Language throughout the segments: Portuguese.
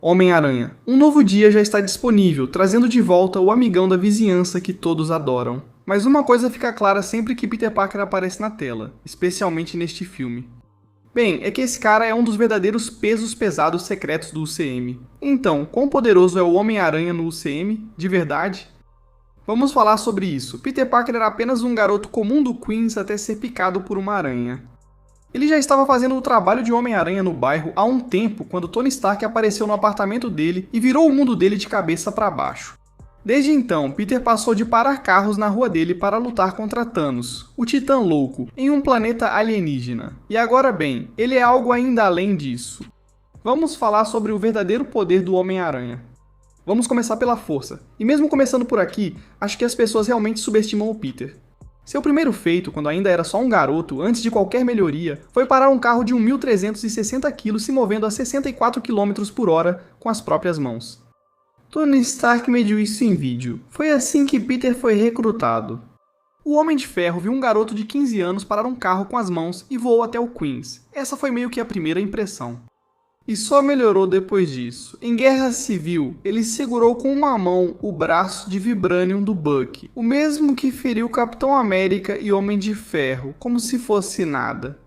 Homem-Aranha. Um novo dia já está disponível, trazendo de volta o amigão da vizinhança que todos adoram. Mas uma coisa fica clara sempre que Peter Parker aparece na tela, especialmente neste filme. Bem, é que esse cara é um dos verdadeiros pesos pesados secretos do UCM. Então, quão poderoso é o Homem-Aranha no UCM, de verdade? Vamos falar sobre isso. Peter Parker era apenas um garoto comum do Queens até ser picado por uma aranha. Ele já estava fazendo o trabalho de Homem-Aranha no bairro há um tempo quando Tony Stark apareceu no apartamento dele e virou o mundo dele de cabeça para baixo. Desde então, Peter passou de parar carros na rua dele para lutar contra Thanos, o Titã Louco, em um planeta alienígena. E agora bem, ele é algo ainda além disso. Vamos falar sobre o verdadeiro poder do Homem-Aranha. Vamos começar pela força. E mesmo começando por aqui, acho que as pessoas realmente subestimam o Peter. Seu primeiro feito, quando ainda era só um garoto, antes de qualquer melhoria, foi parar um carro de 1.360 kg se movendo a 64 km por hora com as próprias mãos. Tony Stark mediu isso em vídeo. Foi assim que Peter foi recrutado. O Homem de Ferro viu um garoto de 15 anos parar um carro com as mãos e voou até o Queens. Essa foi meio que a primeira impressão. E só melhorou depois disso. Em Guerra Civil, ele segurou com uma mão o braço de Vibranium do Bucky, o mesmo que feriu Capitão América e Homem de Ferro, como se fosse nada.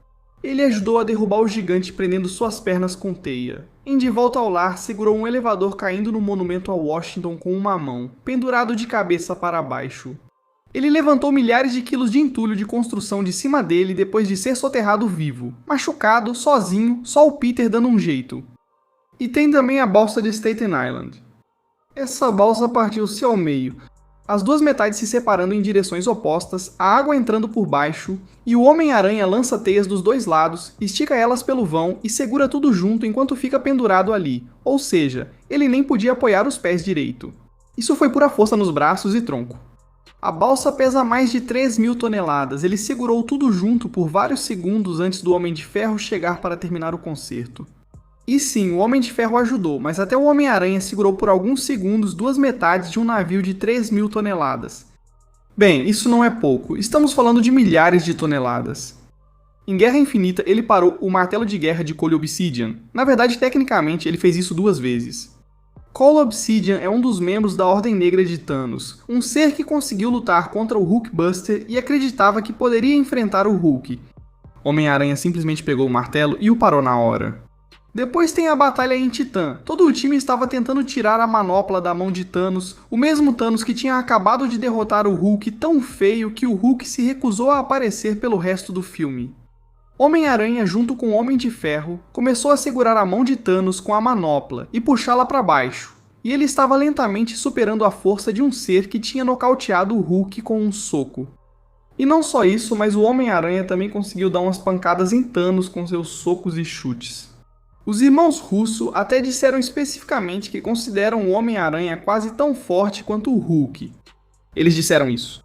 Ele ajudou a derrubar o gigante prendendo suas pernas com teia. Em De Volta ao Lar, segurou um elevador caindo no monumento a Washington com uma mão, pendurado de cabeça para baixo. Ele levantou milhares de quilos de entulho de construção de cima dele depois de ser soterrado vivo, machucado, sozinho, só o Peter dando um jeito. E tem também a balsa de Staten Island. Essa balsa partiu-se ao meio, as duas metades se separando em direções opostas, a água entrando por baixo, e o Homem-Aranha lança teias dos dois lados, estica elas pelo vão e segura tudo junto enquanto fica pendurado ali, ou seja, ele nem podia apoiar os pés direito. Isso foi pura força nos braços e tronco. A balsa pesa mais de 3.000 toneladas, ele segurou tudo junto por vários segundos antes do Homem de Ferro chegar para terminar o concerto. E sim, o Homem de Ferro ajudou, mas até o Homem-Aranha segurou por alguns segundos duas metades de um navio de 3.000 toneladas. Bem, isso não é pouco, estamos falando de milhares de toneladas. Em Guerra Infinita, ele parou o martelo de guerra de Cole Obsidian. Na verdade, tecnicamente, ele fez isso 2 vezes. Cole Obsidian é um dos membros da Ordem Negra de Thanos, um ser que conseguiu lutar contra o Hulkbuster e acreditava que poderia enfrentar o Hulk. Homem-Aranha simplesmente pegou o martelo e o parou na hora. Depois tem a batalha em Titã. Todo o time estava tentando tirar a manopla da mão de Thanos, o mesmo Thanos que tinha acabado de derrotar o Hulk tão feio que o Hulk se recusou a aparecer pelo resto do filme. Homem-Aranha, junto com o Homem de Ferro, começou a segurar a mão de Thanos com a manopla e puxá-la para baixo, e ele estava lentamente superando a força de um ser que tinha nocauteado o Hulk com um soco. E não só isso, mas o Homem-Aranha também conseguiu dar umas pancadas em Thanos com seus socos e chutes. Os irmãos Russo até disseram especificamente que consideram o Homem-Aranha quase tão forte quanto o Hulk. Eles disseram isso.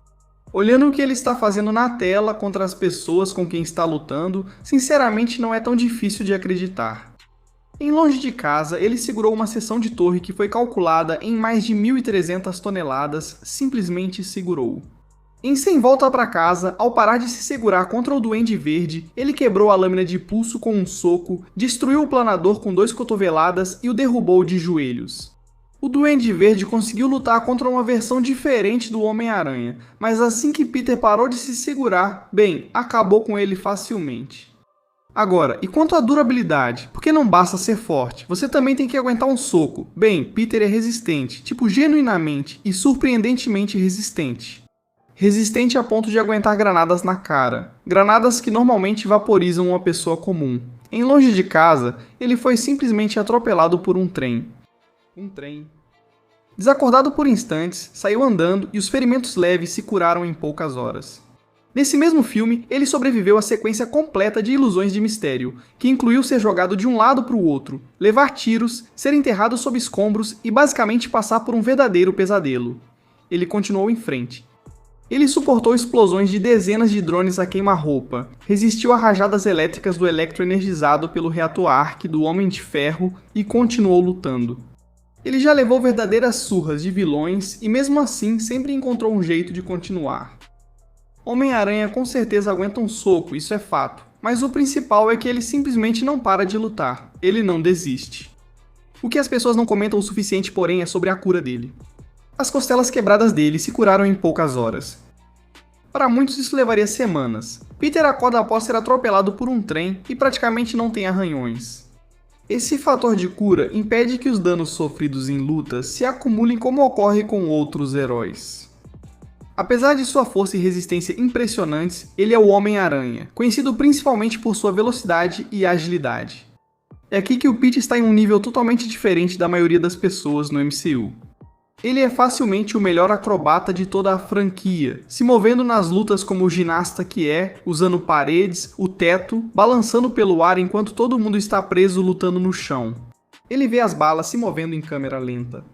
Olhando o que ele está fazendo na tela contra as pessoas com quem está lutando, sinceramente não é tão difícil de acreditar. Em Longe de Casa, ele segurou uma seção de torre que foi calculada em mais de 1.300 toneladas, simplesmente segurou. Em Sem Volta para Casa, ao parar de se segurar contra o Duende Verde, ele quebrou a lâmina de pulso com um soco, destruiu o planador com 2 cotoveladas e o derrubou de joelhos. O Duende Verde conseguiu lutar contra uma versão diferente do Homem-Aranha, mas assim que Peter parou de se segurar, bem, acabou com ele facilmente. Agora, e quanto à durabilidade? Porque não basta ser forte, você também tem que aguentar um soco. Bem, Peter é resistente, tipo genuinamente e surpreendentemente resistente. Resistente a ponto de aguentar granadas na cara. Granadas que normalmente vaporizam uma pessoa comum. Em Longe de Casa, ele foi simplesmente atropelado por um trem. Desacordado por instantes, saiu andando e os ferimentos leves se curaram em poucas horas. Nesse mesmo filme, ele sobreviveu à sequência completa de ilusões de mistério, que incluiu ser jogado de um lado para o outro, levar tiros, ser enterrado sob escombros e basicamente passar por um verdadeiro pesadelo. Ele continuou em frente. Ele suportou explosões de dezenas de drones a queima-roupa, resistiu a rajadas elétricas do Electro energizado pelo reator Arc do Homem de Ferro e continuou lutando. Ele já levou verdadeiras surras de vilões e mesmo assim sempre encontrou um jeito de continuar. Homem-Aranha com certeza aguenta um soco, isso é fato, mas o principal é que ele simplesmente não para de lutar, ele não desiste. O que as pessoas não comentam o suficiente, porém, é sobre a cura dele. As costelas quebradas dele se curaram em poucas horas. Para muitos isso levaria semanas. Peter acorda após ser atropelado por um trem e praticamente não tem arranhões. Esse fator de cura impede que os danos sofridos em lutas se acumulem como ocorre com outros heróis. Apesar de sua força e resistência impressionantes, ele é o Homem-Aranha, conhecido principalmente por sua velocidade e agilidade. É aqui que o Pete está em um nível totalmente diferente da maioria das pessoas no MCU. Ele é facilmente o melhor acrobata de toda a franquia, se movendo nas lutas como o ginasta que é, usando paredes, o teto, balançando pelo ar enquanto todo mundo está preso lutando no chão. Ele vê as balas se movendo em câmera lenta.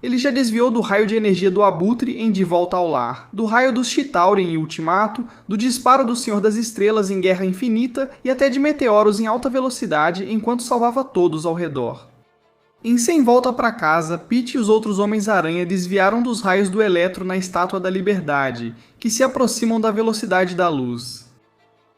Ele já desviou do raio de energia do Abutre em De Volta ao Lar, do raio dos Chitauri em Ultimato, do disparo do Senhor das Estrelas em Guerra Infinita e até de meteoros em alta velocidade enquanto salvava todos ao redor. Em Sem Volta para Casa, Pete e os outros Homens-Aranha desviaram dos raios do Eletro na Estátua da Liberdade, que se aproximam da velocidade da luz.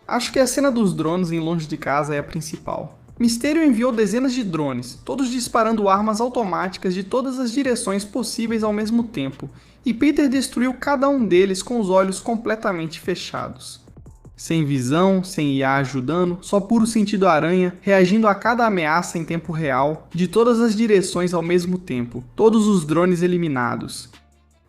Acho que a cena dos drones em Longe de Casa é a principal. Mysterio enviou dezenas de drones, todos disparando armas automáticas de todas as direções possíveis ao mesmo tempo, e Peter destruiu cada um deles com os olhos completamente fechados. Sem visão, sem IA ajudando, só puro sentido aranha, reagindo a cada ameaça em tempo real, de todas as direções ao mesmo tempo, todos os drones eliminados.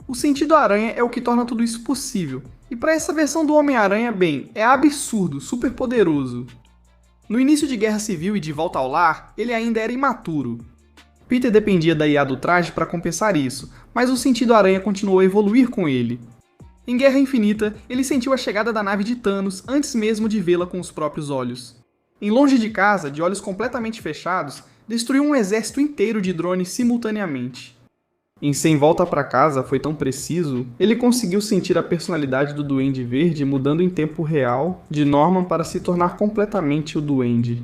O sentido aranha é o que torna tudo isso possível, e para essa versão do Homem-Aranha, bem, é absurdo, super poderoso. No início de Guerra Civil e De Volta ao Lar, ele ainda era imaturo. Peter dependia da IA do traje para compensar isso, mas o sentido aranha continuou a evoluir com ele. Em Guerra Infinita, ele sentiu a chegada da nave de Thanos antes mesmo de vê-la com os próprios olhos. Em Longe de Casa, de olhos completamente fechados, destruiu um exército inteiro de drones simultaneamente. Em Sem Volta para Casa foi tão preciso, ele conseguiu sentir a personalidade do Duende Verde mudando em tempo real, de Norman para se tornar completamente o Duende.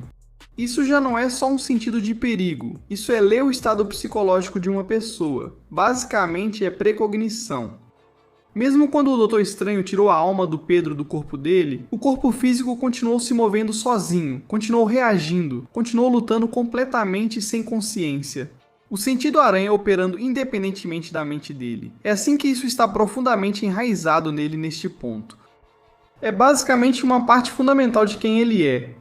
Isso já não é só um sentido de perigo, isso é ler o estado psicológico de uma pessoa. Basicamente é precognição. Mesmo quando o Doutor Estranho tirou a alma do Pedro do corpo dele, o corpo físico continuou se movendo sozinho, continuou reagindo, continuou lutando completamente sem consciência. O sentido aranha operando independentemente da mente dele. É assim que isso está profundamente enraizado nele neste ponto. É basicamente uma parte fundamental de quem ele é.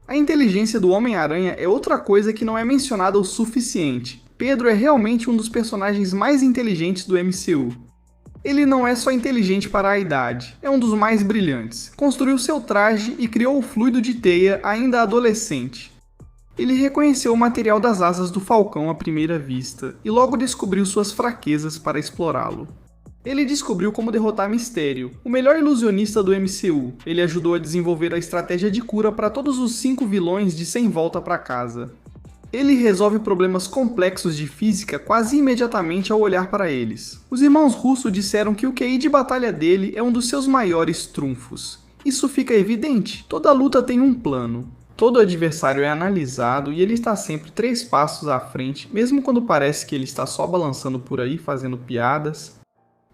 A inteligência do Homem-Aranha é outra coisa que não é mencionada o suficiente. Pedro é realmente um dos personagens mais inteligentes do MCU. Ele não é só inteligente para a idade, é um dos mais brilhantes. Construiu seu traje e criou o fluido de teia ainda adolescente. Ele reconheceu o material das asas do Falcão à primeira vista, e logo descobriu suas fraquezas para explorá-lo. Ele descobriu como derrotar Mysterio, o melhor ilusionista do MCU. Ele ajudou a desenvolver a estratégia de cura para todos os 5 vilões de Sem Volta para Casa. Ele resolve problemas complexos de física quase imediatamente ao olhar para eles. Os irmãos Russo disseram que o QI de batalha dele é um dos seus maiores trunfos. Isso fica evidente, toda luta tem um plano. Todo adversário é analisado e ele está sempre 3 passos à frente, mesmo quando parece que ele está só balançando por aí fazendo piadas.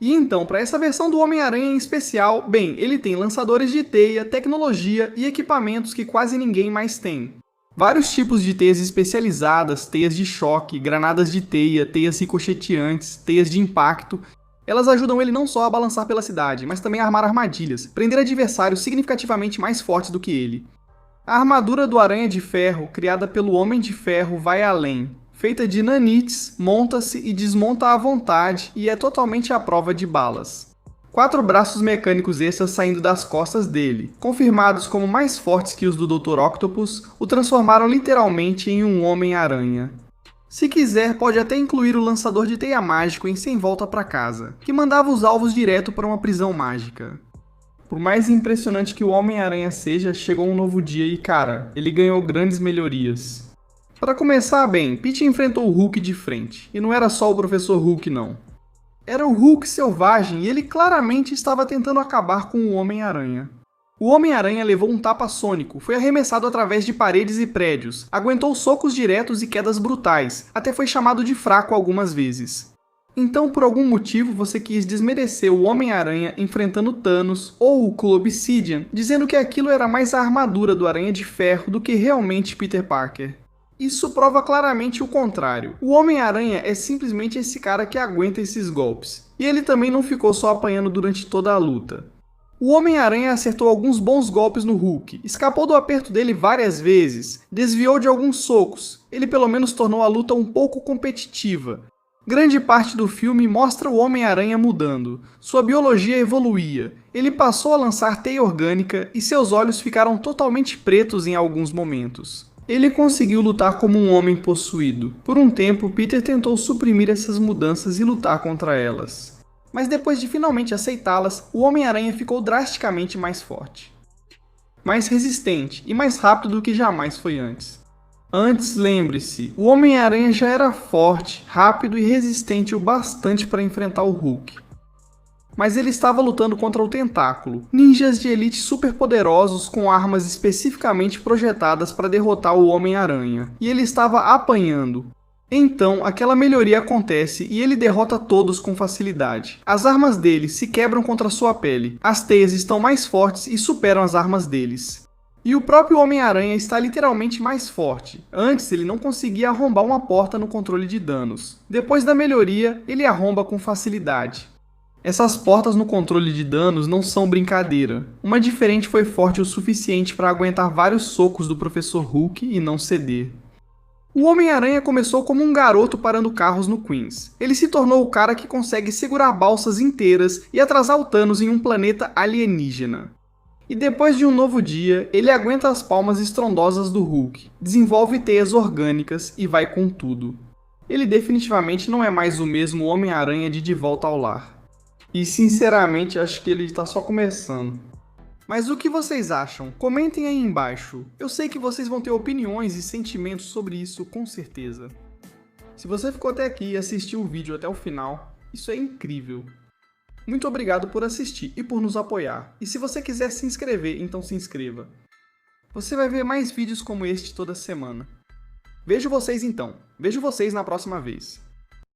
E então, para essa versão do Homem-Aranha em especial, bem, ele tem lançadores de teia, tecnologia e equipamentos que quase ninguém mais tem. Vários tipos de teias especializadas, teias de choque, granadas de teia, teias ricocheteantes, teias de impacto. Elas ajudam ele não só a balançar pela cidade, mas também a armar armadilhas, prender adversários significativamente mais fortes do que ele. A armadura do Aranha de Ferro, criada pelo Homem de Ferro, vai além. Feita de nanites, monta-se e desmonta à vontade e é totalmente à prova de balas. 4 braços mecânicos extras saindo das costas dele, confirmados como mais fortes que os do Dr. Octopus, o transformaram literalmente em um Homem-Aranha. Se quiser, pode até incluir o lançador de teia mágico em Sem Volta para Casa, que mandava os alvos direto para uma prisão mágica. Por mais impressionante que o Homem-Aranha seja, chegou um novo dia e, cara, ele ganhou grandes melhorias. Para começar bem, Pete enfrentou o Hulk de frente, e não era só o Professor Hulk não. Era o Hulk selvagem e ele claramente estava tentando acabar com o Homem-Aranha. O Homem-Aranha levou um tapa sônico, foi arremessado através de paredes e prédios, aguentou socos diretos e quedas brutais, até foi chamado de fraco algumas vezes. Então, por algum motivo, você quis desmerecer o Homem-Aranha enfrentando Thanos ou o Clo Obsidian, dizendo que aquilo era mais a armadura do Aranha de Ferro do que realmente Peter Parker. Isso prova claramente o contrário. O Homem-Aranha é simplesmente esse cara que aguenta esses golpes. E ele também não ficou só apanhando durante toda a luta. O Homem-Aranha acertou alguns bons golpes no Hulk, escapou do aperto dele várias vezes, desviou de alguns socos. Ele pelo menos tornou a luta um pouco competitiva. Grande parte do filme mostra o Homem-Aranha mudando. Sua biologia evoluía. Ele passou a lançar teia orgânica e seus olhos ficaram totalmente pretos em alguns momentos. Ele conseguiu lutar como um homem possuído. Por um tempo, Peter tentou suprimir essas mudanças e lutar contra elas. Mas depois de finalmente aceitá-las, o Homem-Aranha ficou drasticamente mais forte. Mais resistente e mais rápido do que jamais foi antes. Antes, lembre-se, o Homem-Aranha já era forte, rápido e resistente o bastante para enfrentar o Hulk. Mas ele estava lutando contra o Tentáculo, ninjas de elite superpoderosos com armas especificamente projetadas para derrotar o Homem-Aranha, e ele estava apanhando. Então, aquela melhoria acontece e ele derrota todos com facilidade. As armas dele se quebram contra sua pele, as teias estão mais fortes e superam as armas deles. E o próprio Homem-Aranha está literalmente mais forte. Antes ele não conseguia arrombar uma porta no controle de danos. Depois da melhoria, ele arromba com facilidade. Essas portas no controle de danos não são brincadeira. Uma diferente foi forte o suficiente para aguentar vários socos do Professor Hulk e não ceder. O Homem-Aranha começou como um garoto parando carros no Queens. Ele se tornou o cara que consegue segurar balsas inteiras e atrasar o Thanos em um planeta alienígena. E depois de um novo dia, ele aguenta as palmas estrondosas do Hulk, desenvolve teias orgânicas e vai com tudo. Ele definitivamente não é mais o mesmo Homem-Aranha de Volta ao Lar. E sinceramente acho que ele está só começando. Mas o que vocês acham? Comentem aí embaixo. Eu sei que vocês vão ter opiniões e sentimentos sobre isso com certeza. Se você ficou até aqui e assistiu o vídeo até o final, isso é incrível. Muito obrigado por assistir e por nos apoiar. E se você quiser se inscrever, então se inscreva. Você vai ver mais vídeos como este toda semana. Vejo vocês então. Vejo vocês na próxima vez.